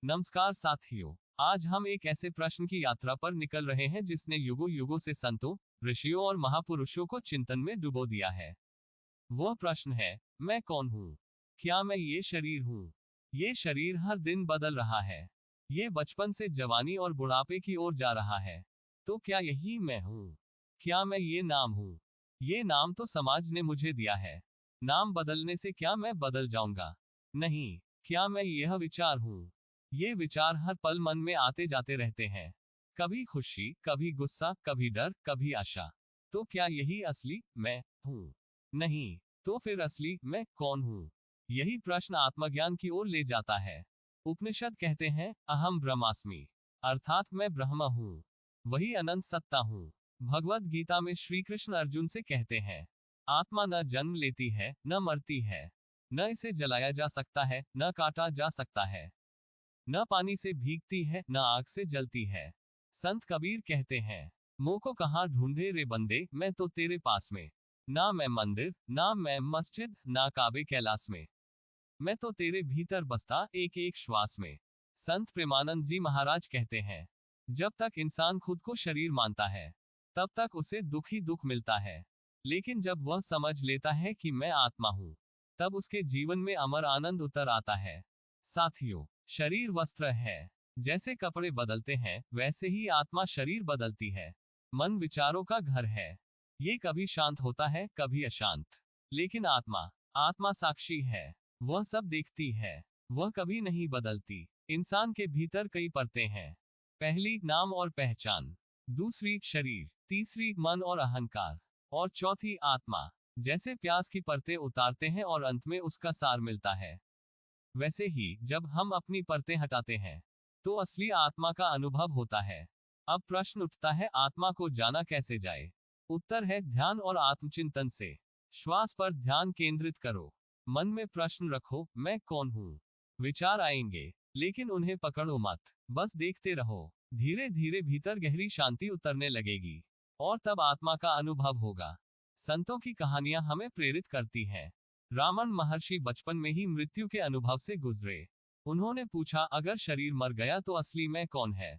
नमस्कार साथियों, आज हम एक ऐसे प्रश्न की यात्रा पर निकल रहे हैं जिसने युगों युगों से संतों, ऋषियों और महापुरुषों को चिंतन में डुबो दिया है। वह प्रश्न है, मैं कौन हूँ? क्या मैं ये शरीर हूँ? ये शरीर हर दिन बदल रहा है। ये बचपन से जवानी और बुढ़ापे की ओर जा रहा है। तो क्या यही मैं हूँ? क्या मैं ये नाम हूँ? ये नाम तो समाज ने मुझे दिया है। नाम बदलने से क्या मैं बदल जाऊंगा? नहीं। क्या मैं यह विचार हूँ? ये विचार हर पल मन में आते जाते रहते हैं। कभी खुशी, कभी गुस्सा, कभी डर, कभी आशा। तो क्या यही असली मैं हूँ? नहीं। तो फिर असली मैं कौन हूँ? यही प्रश्न आत्मज्ञान की ओर ले जाता है। उपनिषद कहते हैं, अहम ब्रह्मास्मि, अर्थात मैं ब्रह्म हूँ। वही अनंत सत्ता हूँ। भगवद गीता में श्री कृष्ण अर्जुन से कहते हैं, आत्मा न जन्म लेती है, न मरती है। न इसे जलाया जा सकता है, न काटा जा सकता है। न पानी से भीगती है, न आग से जलती है। संत कबीर कहते हैं, मोह को कहाँ ढूंढे रे बंदे, मैं तो तेरे पास में। ना मैं मंदिर, ना मैं मस्जिद, ना काबे कैलाश में। मैं तो तेरे भीतर बसता एक एक श्वास में। संत प्रेमानंद जी महाराज कहते हैं, जब तक इंसान खुद को शरीर मानता है, तब तक उसे दुख ही दुख मिलता है। लेकिन जब वह समझ लेता है कि मैं आत्मा हूं, तब उसके जीवन में अमर आनंद उतर आता है। साथियों, शरीर वस्त्र है। जैसे कपड़े बदलते हैं, वैसे ही आत्मा शरीर बदलती है। मन विचारों का घर है। ये कभी शांत होता है, कभी अशांत। लेकिन आत्मा, आत्मा साक्षी है। वह सब देखती है। वह कभी नहीं बदलती। इंसान के भीतर कई परतें हैं। पहली नाम और पहचान, दूसरी शरीर, तीसरी मन और अहंकार, और चौथी आत्मा। जैसे प्याज की परतें उतारते हैं और अंत में उसका सार मिलता है, वैसे ही जब हम अपनी परतें हटाते हैं, तो असली आत्मा का अनुभव होता है। अब प्रश्न उठता है, आत्मा को जाना कैसे जाए? उत्तर है, ध्यान और आत्मचिंतन से। श्वास पर ध्यान केंद्रित करो। मन में प्रश्न रखो, मैं कौन हूँ? विचार आएंगे, लेकिन उन्हें पकड़ो मत, बस देखते रहो। धीरे धीरे भीतर गहरी शांति उतरने लगेगी, और तब आत्मा का अनुभव होगा। संतों की कहानियां हमें प्रेरित करती हैं। रामन महर्षि बचपन में ही मृत्यु के अनुभव से गुजरे। उन्होंने पूछा, अगर शरीर मर गया तो असली मैं कौन है?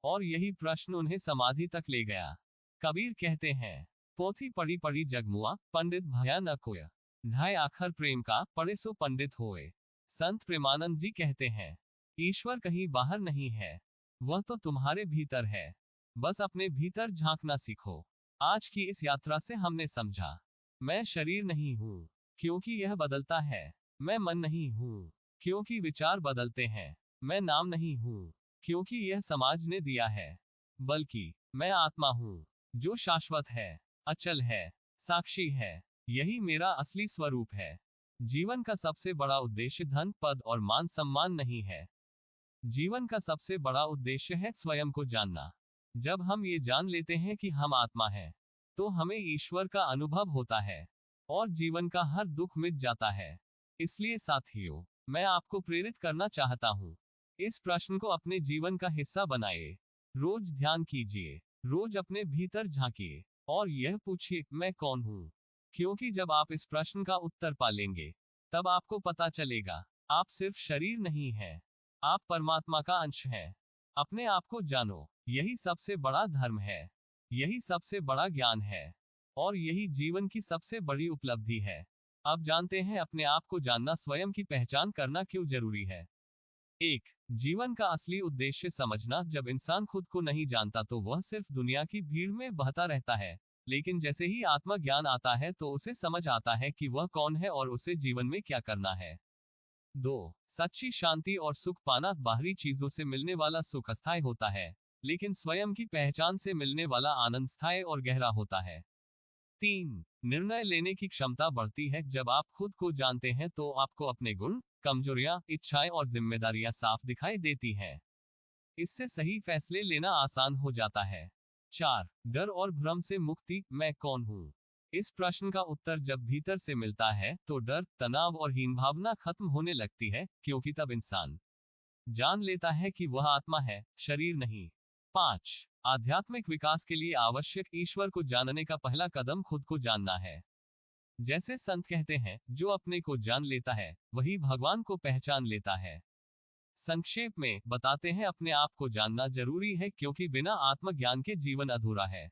और यही प्रश्न उन्हें समाधि तक ले गया। कबीर कहते हैं, पोथी पढ़ी पढ़ी जगमुआ, पंडित भया न कोय। ढाई आखर प्रेम का, पढ़े सो पंडित होए। संत प्रेमानंद जी कहते हैं, ईश्वर कहीं बाहर नहीं है, वह तो तुम्हारे भीतर है। बस अपने भीतर झांकना सीखो। आज की इस यात्रा से हमने समझा, मैं शरीर नहीं हूं, क्योंकि यह बदलता है। मैं मन नहीं हूं, क्योंकि विचार बदलते हैं। मैं नाम नहीं हूं, क्योंकि यह समाज ने दिया है। बल्कि मैं आत्मा हूं, जो शाश्वत है, अचल है, साक्षी है। यही मेरा असली स्वरूप है। जीवन का सबसे बड़ा उद्देश्य धन, पद और मान सम्मान नहीं है। जीवन का सबसे बड़ा उद्देश्य है स्वयं को जानना। जब हम ये जान लेते हैं कि हम आत्मा हैं, तो हमें ईश्वर का अनुभव होता है, और जीवन का हर दुख मिट जाता है। इसलिए साथियों, मैं आपको प्रेरित करना चाहता हूं, इस प्रश्न को अपने जीवन का हिस्सा बनाइए। रोज ध्यान कीजिए, रोज अपने भीतर झांकिए, और यह पूछिए, मैं कौन हूं? क्योंकि जब आप इस प्रश्न का उत्तर पा लेंगे, तब आपको पता चलेगा, आप सिर्फ शरीर नहीं हैं, आप परमात्मा का अंश हैं। अपने आप को जानो, यही सबसे बड़ा धर्म है, यही सबसे बड़ा ज्ञान है, और यही जीवन की सबसे बड़ी उपलब्धि है। अब जानते हैं अपने आप को जानना, स्वयं की पहचान करना क्यों जरूरी है। 1. जीवन का असली उद्देश्य समझना। जब इंसान खुद को नहीं जानता तो वह सिर्फ दुनिया की भीड़ में बहता रहता है, लेकिन जैसे ही आत्मज्ञान आता है तो उसे समझ आता है कि वह कौन है और उसे जीवन में क्या करना है। 2. सच्ची शांति और सुख पाना। बाहरी चीजों से मिलने वाला सुख अस्थायी होता है, लेकिन स्वयं की पहचान से मिलने वाला आनंद स्थायी और गहरा होता है। 3. निर्णय लेने की क्षमता बढ़ती है। जब आप खुद को जानते हैं तो आपको अपने गुण, कमजोरियां, इच्छाएं और जिम्मेदारियां साफ दिखाई देती हैं। इससे सही फैसले लेना आसान हो जाता है। 4. डर और भ्रम से मुक्ति। मैं कौन हूं? इस प्रश्न का उत्तर जब भीतर से मिलता है तो डर, तनाव और हीन भावना खत्म होने लगती है, क्योंकि तब इंसान जान लेता है कि वह आत्मा है, शरीर नहीं। 5. आध्यात्मिक विकास के लिए आवश्यक। ईश्वर को जानने का पहला कदम खुद को जानना है। जैसे संत कहते हैं, जो अपने को जान लेता है, वही भगवान को पहचान लेता है। संक्षेप में बताते हैं, अपने आप को जानना जरूरी है क्योंकि बिना आत्मज्ञान के जीवन अधूरा है।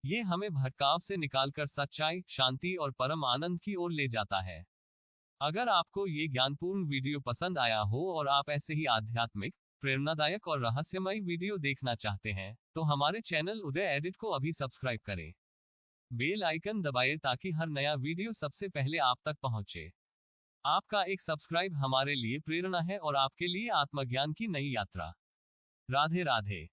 ये हमें भटकाव से निकालकर सच्चाई, शांति और परम आनंद की ओर ले जाता है। अगर आपको ये ज्ञानपूर्ण वीडियो पसंद आया हो और आप ऐसे ही आध्यात्मिक, प्रेरणादायक और रहस्यमय वीडियो देखना चाहते हैं, तो हमारे चैनल उदय एडिट को अभी सब्सक्राइब करें। बेल आइकन दबाएं ताकि हर नया वीडियो सबसे पहले आप तक पहुंचे। आपका एक सब्सक्राइब हमारे लिए प्रेरणा है और आपके लिए आत्मज्ञान की नई यात्रा। राधे राधे।